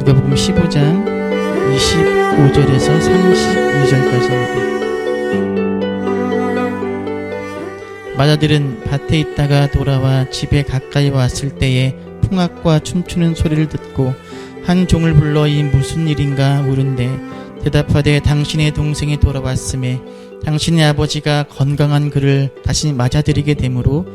누가복음 15장 25절에서 32절까지입니다. 마자들은 밭에 있다가 돌아와 집에 가까이 왔을 때에 풍악과 춤추는 소리를 듣고 한 종을 불러 이 무슨 일인가 물은데 대답하되 당신의 동생이 돌아왔음에 당신의 아버지가 건강한 그를 다시 맞아들이게 되므로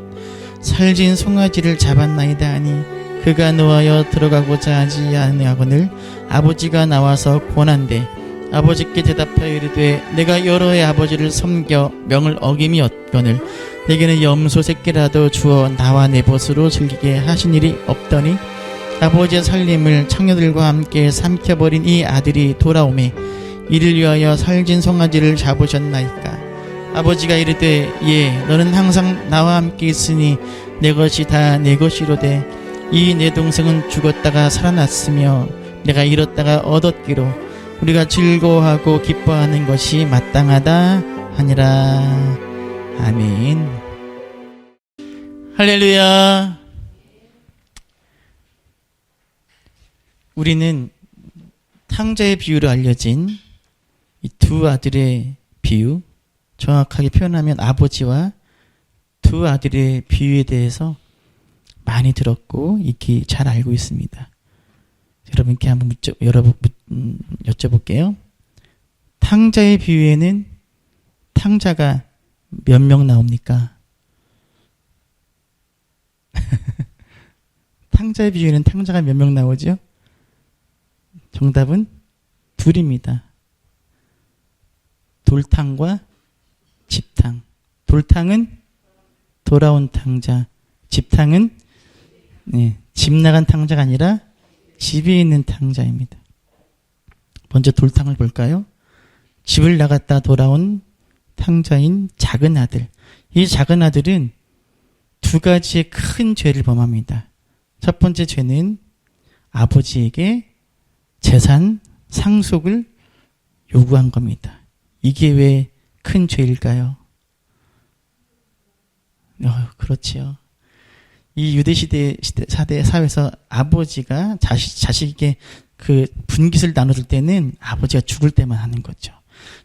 살진 송아지를 잡았나이다 하니 그가 노하여 들어가고자 하지 아니하거늘 아버지가 나와서 권한대 아버지께 대답하여 이르되 내가 여러 해 아버지를 섬겨 명을 어김이 없거늘 내게는 염소 새끼라도 주어 나와 내 벗으로 즐기게 하신 일이 없더니 아버지의 살림을 창녀들과 함께 삼켜버린 이 아들이 돌아오매 이를 위하여 살진 송아지를 잡으셨나이까. 아버지가 이르되 예 너는 항상 나와 함께 있으니 내 것이 다 내 것이로되 이 내 동생은 죽었다가 살아났으며 내가 잃었다가 얻었기로 우리가 즐거워하고 기뻐하는 것이 마땅하다 하니라. 아멘. 할렐루야. 우리는 탕자의 비유로 알려진 이 두 아들의 비유, 정확하게 표현하면 아버지와 두 아들의 비유에 대해서 많이 들었고 익히 잘 알고 있습니다. 여러분께 한번 여쭤볼게요. 탕자의 비유에는 탕자가 몇 명 나옵니까? 탕자의 비유에는 탕자가 몇 명 나오죠? 정답은 둘입니다. 돌탕과 집탕. 돌탕은 돌아온 탕자, 집탕은 집 나간 탕자가 아니라 집에 있는 탕자입니다. 먼저 돌탕을 볼까요? 집을 나갔다 돌아온 탕자인 작은 아들. 이 작은 아들은 두 가지의 큰 죄를 범합니다. 첫 번째 죄는 아버지에게 재산 상속을 요구한 겁니다. 이게 왜 큰 죄일까요? 그렇지요. 이 유대시대 사회에서 아버지가 자식에게 그 분깃을 나눠줄 때는 아버지가 죽을 때만 하는 거죠.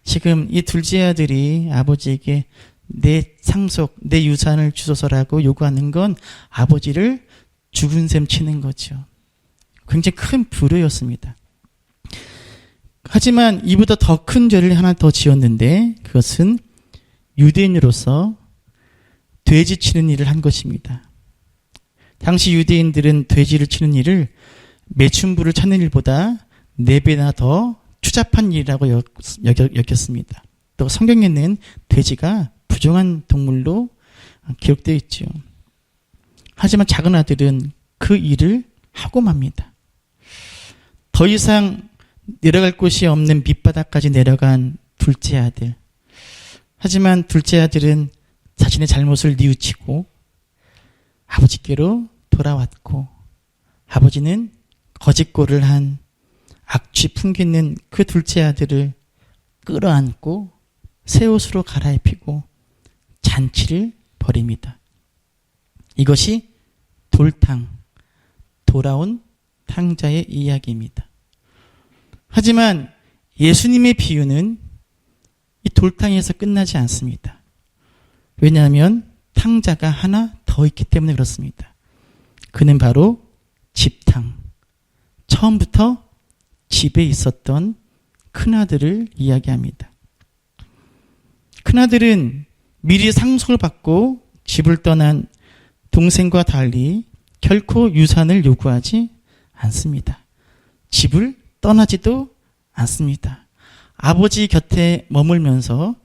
지금 이 둘째 아들이 아버지에게 내 상속, 내 유산을 주소서라고 요구하는 건 아버지를 죽은 셈 치는 거죠. 굉장히 큰 불효였습니다. 하지만 이보다 더 큰 죄를 하나 더 지었는데 그것은 유대인으로서 돼지 치는 일을 한 것입니다. 당시 유대인들은 돼지를 치는 일을 매춘부를 찾는 일보다 4배나 더 추잡한 일이라고 여겼습니다. 또 성경에는 돼지가 부정한 동물로 기록되어 있죠. 하지만 작은 아들은 그 일을 하고 맙니다. 더 이상 내려갈 곳이 없는 밑바닥까지 내려간 둘째 아들. 하지만 둘째 아들은 자신의 잘못을 뉘우치고 아버지께로 돌아왔고 아버지는 거짓골을 한 악취 풍기는 그 둘째 아들을 끌어안고 새 옷으로 갈아입히고 잔치를 벌입니다. 이것이 돌탕, 돌아온 탕자의 이야기입니다. 하지만 예수님의 비유는 이 돌탕에서 끝나지 않습니다. 왜냐하면 탕자가 하나 더 있기 때문에 그렇습니다. 그는 바로 집탕. 처음부터 집에 있었던 큰아들을 이야기합니다. 큰아들은 미리 상속을 받고 집을 떠난 동생과 달리 결코 유산을 요구하지 않습니다. 집을 떠나지도 않습니다. 아버지 곁에 머물면서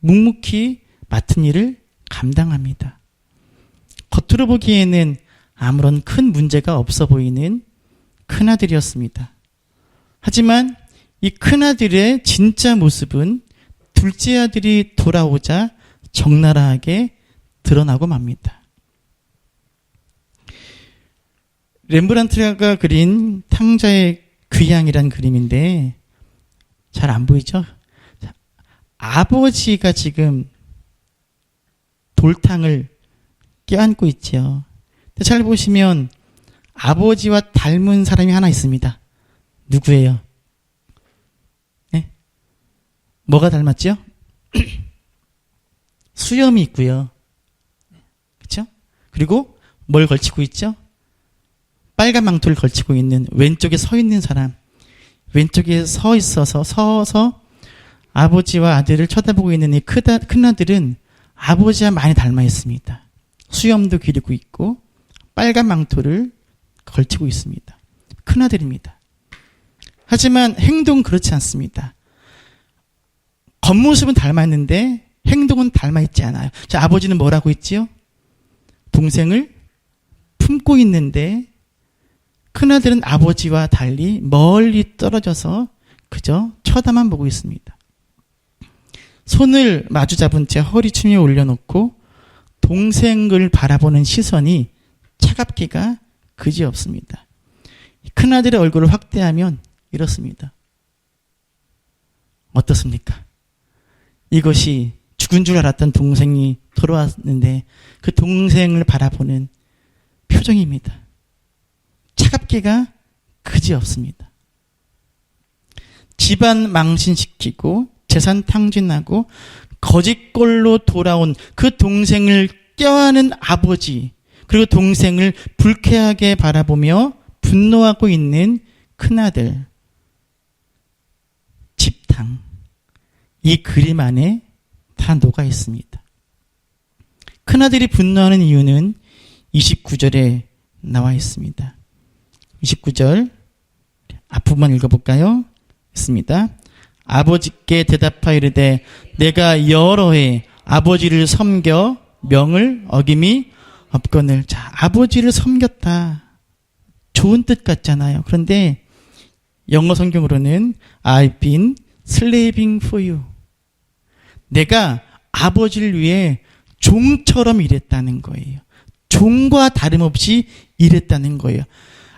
묵묵히 맡은 일을 감당합니다. 겉으로 보기에는 아무런 큰 문제가 없어 보이는 큰아들이었습니다. 하지만 이 큰아들의 진짜 모습은 둘째 아들이 돌아오자 적나라하게 드러나고 맙니다. 렘브란트가 그린 탕자의 귀향이란 그림인데 잘 안 보이죠? 아버지가 지금 돌탕을 껴안고 있죠. 잘 보시면 아버지와 닮은 사람이 하나 있습니다. 누구예요? 네? 뭐가 닮았죠? 수염이 있고요. 그렇죠? 그리고 뭘 걸치고 있죠? 빨간 망토를 걸치고 있는 왼쪽에 서 있는 사람. 왼쪽에 서서 아버지와 아들을 쳐다보고 있는 이 큰아들은 아버지와 많이 닮아 있습니다. 수염도 기르고 있고 빨간 망토를 걸치고 있습니다. 큰아들입니다. 하지만 행동은 그렇지 않습니다. 겉모습은 닮았는데 행동은 닮아 있지 않아요. 자, 아버지는 뭐라고 했지요? 동생을 품고 있는데 큰아들은 아버지와 달리 멀리 떨어져서 그저 쳐다만 보고 있습니다. 손을 마주 잡은 채 허리춤에 올려놓고 동생을 바라보는 시선이 차갑기가 그지없습니다. 큰아들의 얼굴을 확대하면 이렇습니다. 어떻습니까? 이것이 죽은 줄 알았던 동생이 돌아왔는데 그 동생을 바라보는 표정입니다. 차갑기가 그지없습니다. 집안 망신시키고 재산 탕진하고 거짓골로 돌아온 그 동생을 껴안은 아버지, 그리고 동생을 불쾌하게 바라보며 분노하고 있는 큰아들. 집탕. 이 그림 안에 다 녹아 있습니다. 큰아들이 분노하는 이유는 29절에 나와 있습니다. 29절 앞부분 읽어볼까요? 있습니다. 아버지께 대답하여 이르되 내가 여러 해 아버지를 섬겨 명을 어김이 없거늘. 자, 아버지를 섬겼다. 좋은 뜻 같잖아요. 그런데 영어 성경으로는 I've been slaving for you. 내가 아버지를 위해 종처럼 일했다는 거예요. 종과 다름없이 일했다는 거예요.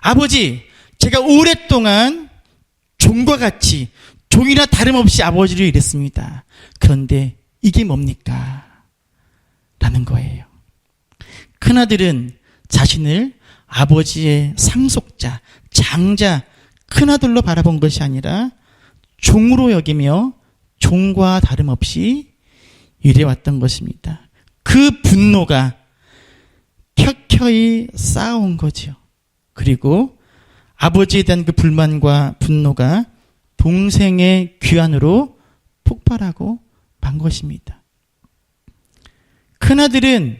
아버지, 제가 오랫동안 종과 같이 종이나 다름없이 아버지를 일했습니다. 그런데 이게 뭡니까? 라는 거예요. 큰아들은 자신을 아버지의 상속자, 장자, 큰아들로 바라본 것이 아니라 종으로 여기며 종과 다름없이 일해왔던 것입니다. 그 분노가 켜켜이 쌓아온 거죠. 그리고 아버지에 대한 그 불만과 분노가 동생의 귀환으로 폭발하고 만 것입니다. 큰아들은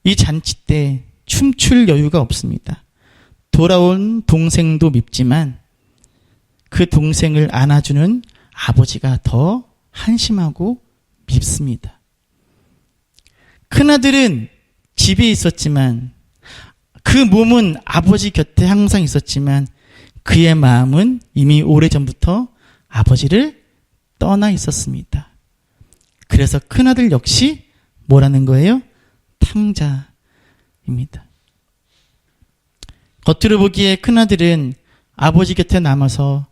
이 잔치 때 춤출 여유가 없습니다. 돌아온 동생도 밉지만 그 동생을 안아주는 아버지가 더 한심하고 밉습니다. 큰아들은 집에 있었지만 그 몸은 아버지 곁에 항상 있었지만 그의 마음은 이미 오래전부터 아버지를 떠나 있었습니다. 그래서 큰아들 역시 뭐라는 거예요? 탕자입니다. 겉으로 보기에 큰아들은 아버지 곁에 남아서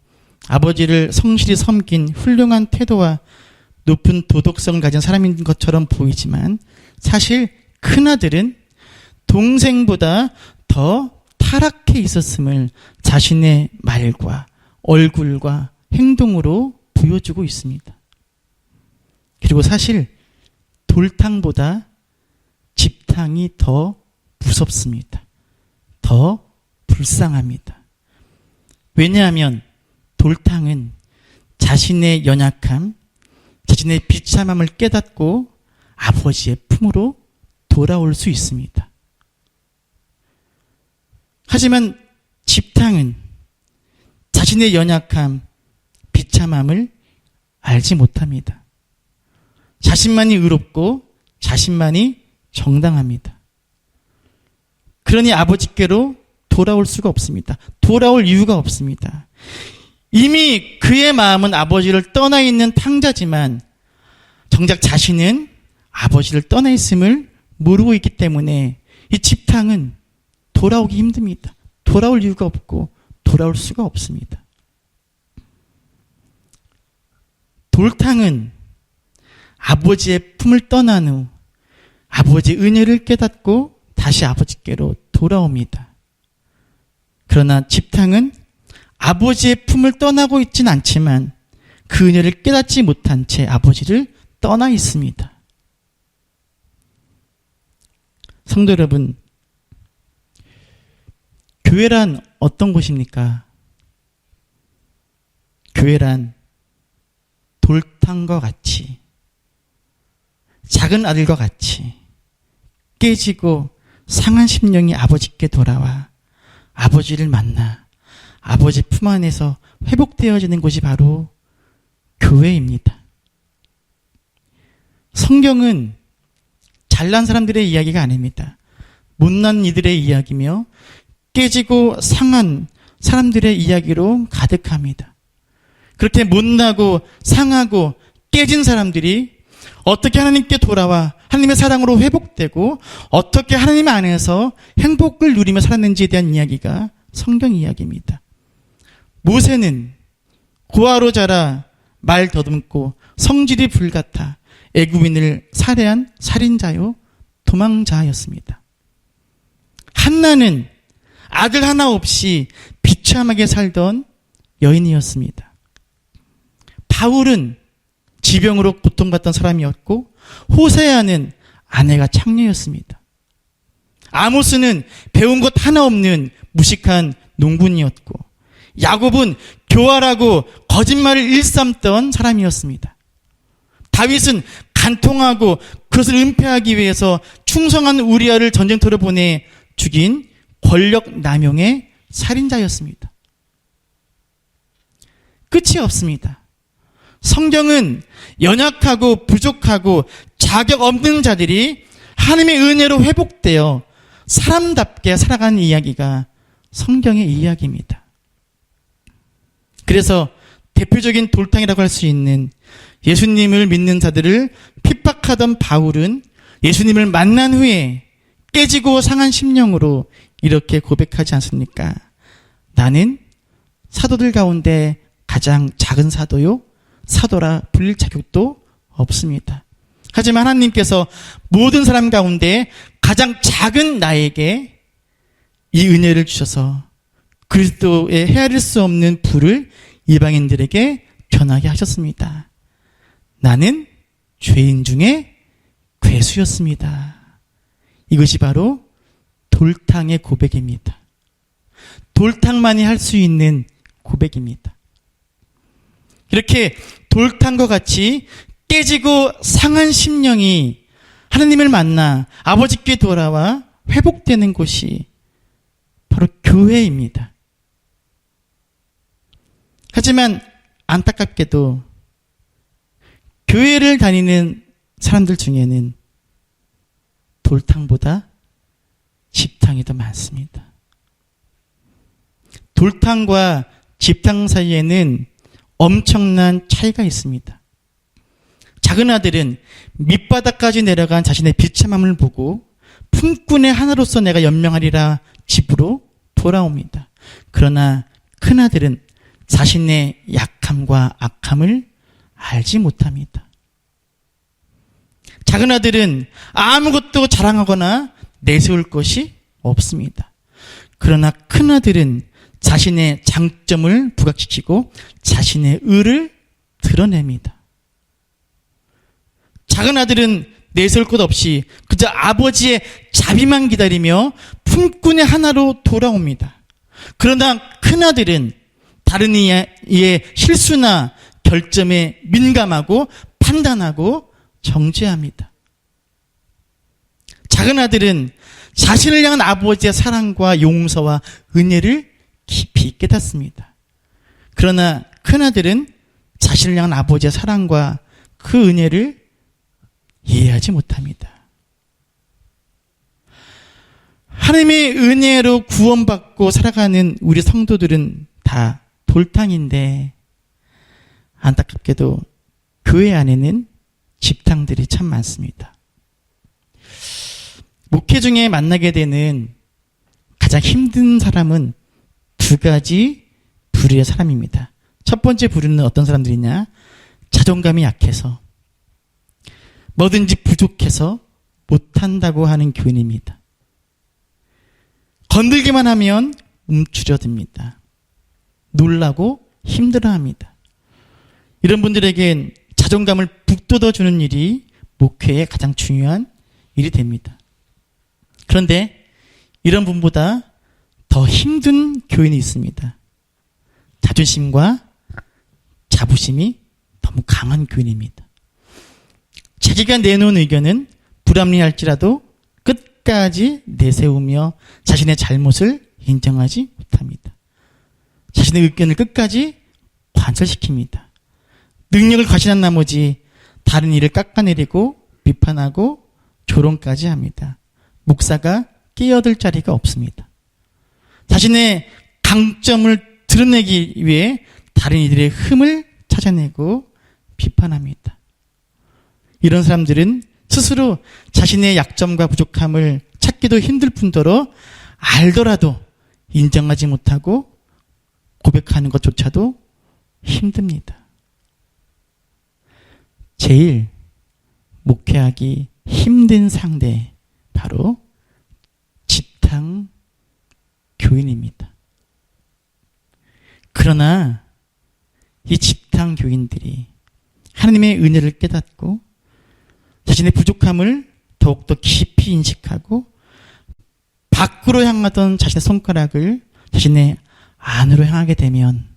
아버지를 성실히 섬긴 훌륭한 태도와 높은 도덕성을 가진 사람인 것처럼 보이지만 사실 큰아들은 동생보다 더 타락해 있었음을 자신의 말과 얼굴과 행동으로 보여주고 있습니다. 그리고 사실 돌탕보다 집탕이 더 무섭습니다. 더 불쌍합니다. 왜냐하면 돌탕은 자신의 연약함, 자신의 비참함을 깨닫고 아버지의 품으로 돌아올 수 있습니다. 하지만 집탕은 자신의 연약함, 비참함을 알지 못합니다. 자신만이 의롭고 자신만이 정당합니다. 그러니 아버지께로 돌아올 수가 없습니다. 돌아올 이유가 없습니다. 이미 그의 마음은 아버지를 떠나 있는 탕자지만 정작 자신은 아버지를 떠나 있음을 모르고 있기 때문에 이 집탕은 돌아오기 힘듭니다. 돌아올 이유가 없고 돌아올 수가 없습니다. 돌탕은 아버지의 품을 떠난 후 아버지의 은혜를 깨닫고 다시 아버지께로 돌아옵니다. 그러나 집탕은 아버지의 품을 떠나고 있진 않지만 그 은혜를 깨닫지 못한 채 아버지를 떠나 있습니다. 성도 여러분, 교회란 어떤 곳입니까? 교회란 돌탕과 같이, 작은 아들과 같이 깨지고 상한 심령이 아버지께 돌아와 아버지를 만나 아버지 품 안에서 회복되어지는 곳이 바로 교회입니다. 성경은 잘난 사람들의 이야기가 아닙니다. 못난 이들의 이야기며 깨지고 상한 사람들의 이야기로 가득합니다. 그렇게 못나고 상하고 깨진 사람들이 어떻게 하나님께 돌아와 하나님의 사랑으로 회복되고 어떻게 하나님 안에서 행복을 누리며 살았는지에 대한 이야기가 성경 이야기입니다. 모세는 고아로 자라 말 더듬고 성질이 불같아 애굽인을 살해한 살인자요 도망자였습니다. 한나는 아들 하나 없이 비참하게 살던 여인이었습니다. 바울은 지병으로 고통받던 사람이었고 호세아는 아내가 창녀였습니다. 아모스는 배운 것 하나 없는 무식한 농군이었고 야곱은 교활하고 거짓말을 일삼던 사람이었습니다. 다윗은 간통하고 그것을 은폐하기 위해서 충성한 우리아를 전쟁터로 보내 죽인 권력 남용의 살인자였습니다. 끝이 없습니다. 성경은 연약하고 부족하고 자격 없는 자들이 하나님의 은혜로 회복되어 사람답게 살아가는 이야기가 성경의 이야기입니다. 그래서 대표적인 돌탕이라고 할 수 있는 예수님을 믿는 자들을 핍박하던 바울은 예수님을 만난 후에 깨지고 상한 심령으로 이렇게 고백하지 않습니까? 나는 사도들 가운데 가장 작은 사도요, 사도라 불릴 자격도 없습니다. 하지만 하나님께서 모든 사람 가운데 가장 작은 나에게 이 은혜를 주셔서 그리스도의 헤아릴 수 없는 부를 이방인들에게 전하게 하셨습니다. 나는 죄인 중에 괴수였습니다. 이것이 바로 돌탕의 고백입니다. 돌탕만이 할 수 있는 고백입니다. 이렇게 돌탕과 같이 깨지고 상한 심령이 하나님을 만나 아버지께 돌아와 회복되는 곳이 바로 교회입니다. 하지만 안타깝게도 교회를 다니는 사람들 중에는 돌탕보다 집탕이 더 많습니다. 돌탕과 집탕 사이에는 엄청난 차이가 있습니다. 작은 아들은 밑바닥까지 내려간 자신의 비참함을 보고 품꾼의 하나로서 내가 연명하리라 집으로 돌아옵니다. 그러나 큰 아들은 자신의 약함과 악함을 알지 못합니다. 작은 아들은 아무것도 자랑하거나 내세울 것이 없습니다. 그러나 큰 아들은 자신의 장점을 부각시키고 자신의 의를 드러냅니다. 작은 아들은 내세울 것 없이 그저 아버지의 자비만 기다리며 품꾼의 하나로 돌아옵니다. 그러나 큰 아들은 다른 이의 실수나 결점에 민감하고 판단하고 정죄합니다. 작은 아들은 자신을 향한 아버지의 사랑과 용서와 은혜를 깊이 깨닫습니다. 그러나 큰 아들은 자신을 향한 아버지의 사랑과 그 은혜를 이해하지 못합니다. 하나님의 은혜로 구원받고 살아가는 우리 성도들은 다 돌탕인데 안타깝게도 교회 안에는 집탕들이 참 많습니다. 목회 중에 만나게 되는 가장 힘든 사람은 두 가지 부류의 사람입니다. 첫 번째 부류는 어떤 사람들이냐? 자존감이 약해서 뭐든지 부족해서 못한다고 하는 교인입니다. 건들기만 하면 움츠려듭니다. 놀라고 힘들어합니다. 이런 분들에겐 자존감을 북돋워주는 일이 목회의 가장 중요한 일이 됩니다. 그런데 이런 분보다 더 힘든 교인이 있습니다. 자존심과 자부심이 너무 강한 교인입니다. 자기가 내놓은 의견은 불합리할지라도 끝까지 내세우며 자신의 잘못을 인정하지 못합니다. 자신의 의견을 끝까지 관철시킵니다. 능력을 과신한 나머지 다른 이를 깎아내리고 비판하고 조롱까지 합니다. 목사가 끼어들 자리가 없습니다. 자신의 강점을 드러내기 위해 다른 이들의 흠을 찾아내고 비판합니다. 이런 사람들은 스스로 자신의 약점과 부족함을 찾기도 힘들 뿐더러 알더라도 인정하지 못하고 고백하는 것조차도 힘듭니다. 제일 목회하기 힘든 상대, 바로 집탕 교인입니다. 그러나 이 집탕 교인들이 하나님의 은혜를 깨닫고 자신의 부족함을 더욱더 깊이 인식하고 밖으로 향하던 자신의 손가락을 자신의 안으로 향하게 되면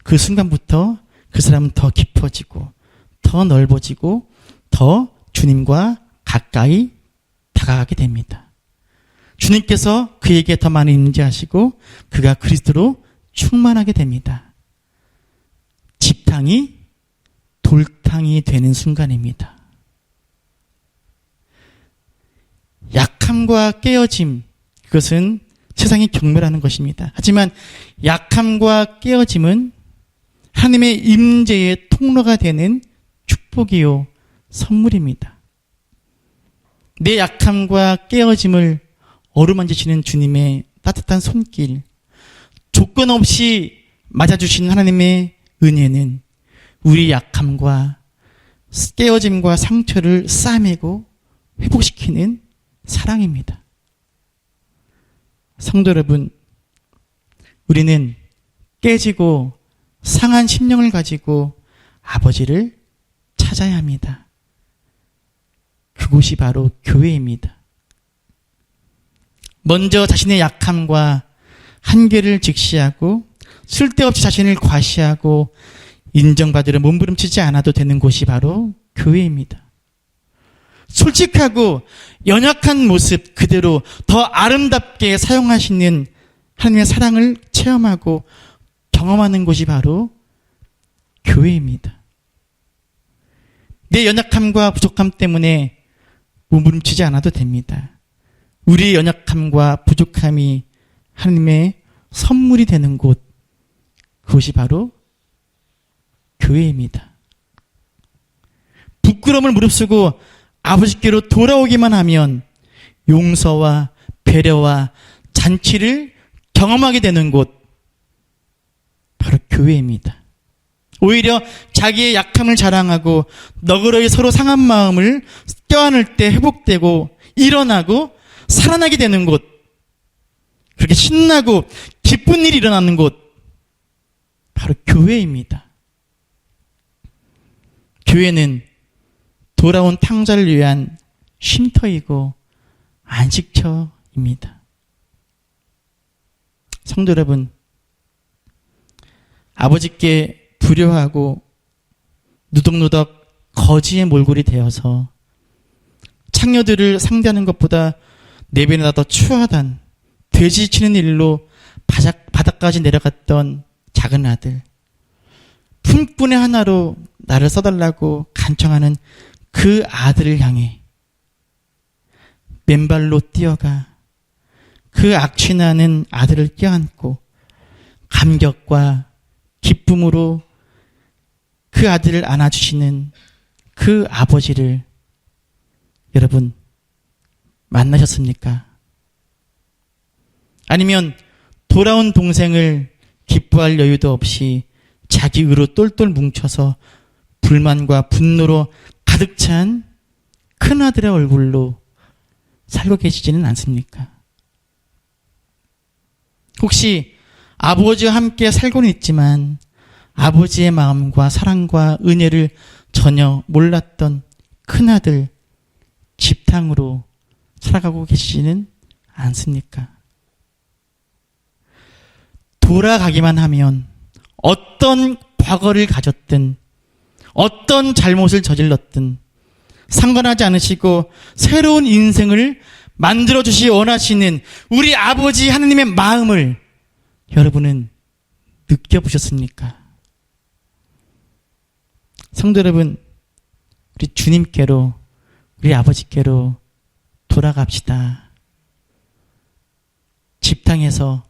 그 순간부터 그 사람은 더 깊어지고 더 넓어지고 더 주님과 가까이 다가가게 됩니다. 주님께서 그에게 더 많이 임재하시고 그가 그리스도로 충만하게 됩니다. 집탕이 돌탕이 되는 순간입니다. 약함과 깨어짐, 그것은 세상이 경멸하는 것입니다. 하지만 약함과 깨어짐은 하나님의 임재의 통로가 되는 축복이요 선물입니다. 내 약함과 깨어짐을 어루만지시는 주님의 따뜻한 손길, 조건 없이 맞아주신 하나님의 은혜는 우리 약함과 깨어짐과 상처를 싸매고 회복시키는 사랑입니다. 성도 여러분, 우리는 깨지고 상한 심령을 가지고 아버지를 찾아야 합니다. 그곳이 바로 교회입니다. 먼저 자신의 약함과 한계를 직시하고 쓸데없이 자신을 과시하고 인정받으려 몸부림치지 않아도 되는 곳이 바로 교회입니다. 솔직하고 연약한 모습 그대로 더 아름답게 사용하시는 하나님의 사랑을 체험하고 경험하는 곳이 바로 교회입니다. 내 연약함과 부족함 때문에 몸부림치지 않아도 됩니다. 우리의 연약함과 부족함이 하나님의 선물이 되는 곳, 그것이 바로 교회입니다. 부끄러움을 무릅쓰고 아버지께로 돌아오기만 하면 용서와 배려와 잔치를 경험하게 되는 곳, 바로 교회입니다. 오히려 자기의 약함을 자랑하고 너그러이 서로 상한 마음을 껴안을 때 회복되고 일어나고 살아나게 되는 곳, 그렇게 신나고 기쁜 일이 일어나는 곳, 바로 교회입니다. 교회는 돌아온 탕자를 위한 쉼터이고 안식처입니다. 성도 여러분, 아버지께 불효하고 누덕누덕 거지의 몰골이 되어서 창녀들을 상대하는 것보다 내변에다 더 추하단 돼지 치는 일로 바닥까지 내려갔던 작은 아들, 품꾼의 하나로 나를 써달라고 간청하는 그 아들을 향해 맨발로 뛰어가 그 악취나는 아들을 껴안고 감격과 기쁨으로 그 아들을 안아주시는 그 아버지를 여러분 만나셨습니까? 아니면 돌아온 동생을 기뻐할 여유도 없이 자기 의로 똘똘 뭉쳐서 불만과 분노로 가득 찬 큰아들의 얼굴로 살고 계시지는 않습니까? 혹시 아버지와 함께 살고는 있지만 아버지의 마음과 사랑과 은혜를 전혀 몰랐던 큰아들 집탕으로 살아가고 계시지는 않습니까? 돌아가기만 하면 어떤 과거를 가졌든 어떤 잘못을 저질렀든 상관하지 않으시고 새로운 인생을 만들어주시 원하시는 우리 아버지 하나님의 마음을 여러분은 느껴보셨습니까? 성도 여러분, 우리 주님께로, 우리 아버지께로 돌아갑시다. 집탕에서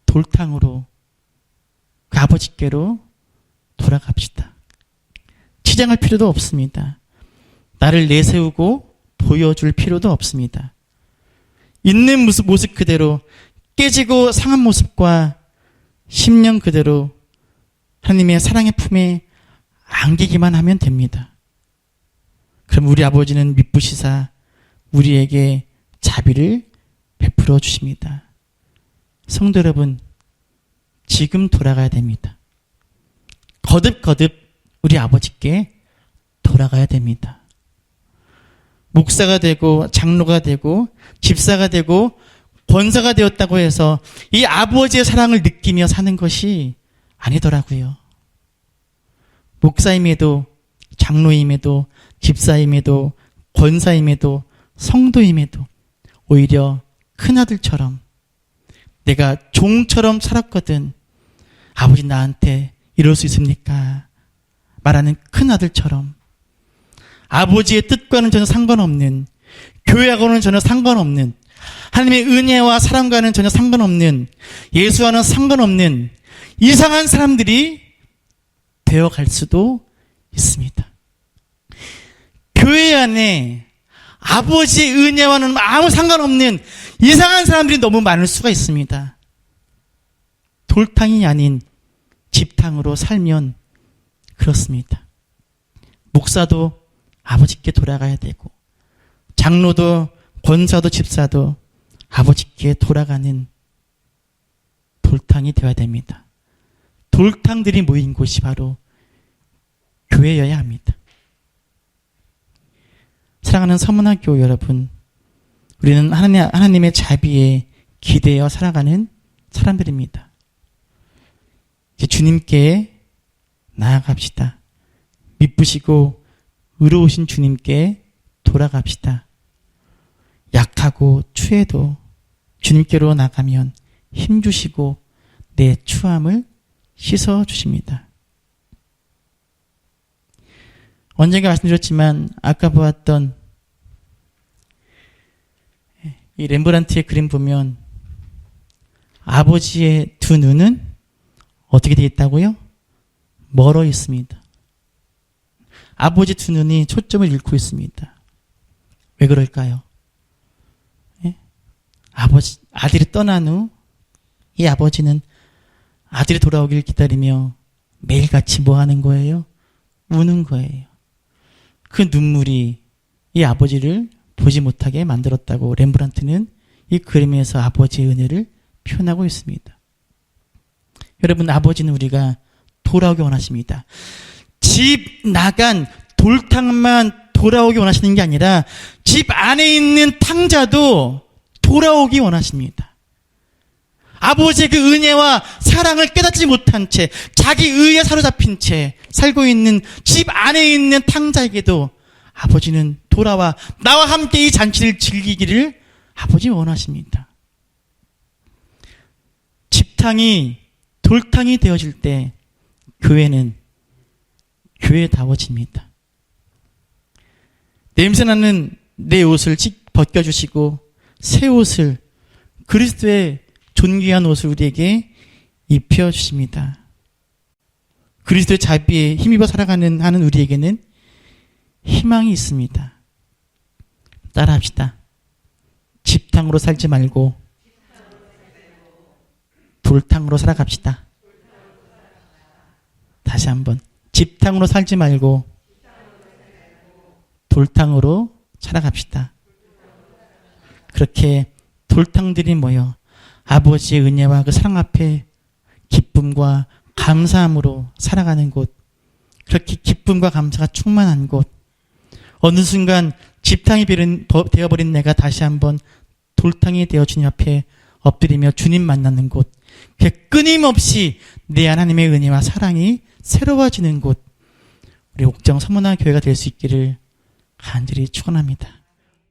돌탕으로 그 아버지께로 돌아갑시다. 치장할 필요도 없습니다. 나를 내세우고 보여줄 필요도 없습니다. 있는 모습 그대로 깨지고 상한 모습과 심령 그대로 하나님의 사랑의 품에 안기기만 하면 됩니다. 그럼 우리 아버지는 미쁘시사 우리에게 자비를 베풀어 주십니다. 성도 여러분, 지금 돌아가야 됩니다. 거듭 우리 아버지께 돌아가야 됩니다. 목사가 되고 장로가 되고 집사가 되고 권사가 되었다고 해서 이 아버지의 사랑을 느끼며 사는 것이 아니더라고요. 목사임에도 장로임에도 집사임에도 권사임에도 성도임에도 오히려 큰아들처럼 내가 종처럼 살았거든. 아버지 나한테 이럴 수 있습니까? 말하는 큰아들처럼 아버지의 뜻과는 전혀 상관없는, 교회하고는 전혀 상관없는, 하나님의 은혜와 사랑과는 전혀 상관없는, 예수와는 상관없는 이상한 사람들이 되어갈 수도 있습니다. 교회 안에 아버지의 은혜와는 아무 상관없는 이상한 사람들이 너무 많을 수가 있습니다. 돌탕이 아닌 집탕으로 살면 그렇습니다. 목사도 아버지께 돌아가야 되고 장로도 권사도 집사도 아버지께 돌아가는 돌탕이 되어야 됩니다. 돌탕들이 모인 곳이 바로 교회여야 합니다. 사랑하는 서문학교 여러분, 우리는 하나님의 자비에 기대어 살아가는 사람들입니다. 이제 주님께 나아갑시다. 미쁘시고 의로우신 주님께 돌아갑시다. 약하고 추해도 주님께로 나가면 힘주시고 내 추함을 씻어주십니다. 언젠가 말씀드렸지만 아까 보았던 이 렘브란트의 그림 보면 아버지의 두 눈은 어떻게 되어 있다고요? 멀어 있습니다. 아버지 두 눈이 초점을 잃고 있습니다. 왜 그럴까요? 예? 아들이 떠난 후 이 아버지는 아들이 돌아오길 기다리며 매일같이 뭐 하는 거예요? 우는 거예요. 그 눈물이 이 아버지를 보지 못하게 만들었다고 렘브란트는 이 그림에서 아버지의 은혜를 표현하고 있습니다. 여러분, 아버지는 우리가 돌아오기 원하십니다. 집 나간 돌탕만 돌아오기 원하시는 게 아니라 집 안에 있는 탕자도 돌아오기 원하십니다. 아버지의 그 은혜와 사랑을 깨닫지 못한 채 자기 의에 사로잡힌 채 살고 있는 집 안에 있는 탕자에게도 아버지는 돌아와 나와 함께 이 잔치를 즐기기를 아버지 원하십니다. 집탕이 돌탕이 되어질 때 교회는 교회다워집니다. 냄새나는 내 옷을 벗겨주시고 새 옷을, 그리스도의 존귀한 옷을 우리에게 입혀주십니다. 그리스도의 자비에 힘입어 살아가는 하는 우리에게는 희망이 있습니다. 따라합시다. 집탕으로 살지 말고 돌탕으로 살아갑시다. 다시 한번. 집탕으로 살지 말고 돌탕으로 살아갑시다. 그렇게 돌탕들이 모여 아버지의 은혜와 그 사랑 앞에 기쁨과 감사함으로 살아가는 곳, 그렇게 기쁨과 감사가 충만한 곳, 어느 순간 집탕이 되어버린 내가 다시 한번 돌탕이 되어 주님 앞에 엎드리며 주님 만나는 곳, 그 끊임없이 내 하나님의 은혜와 사랑이 새로워지는 곳, 우리 옥정 서문화 교회가 될 수 있기를 간절히 축원합니다.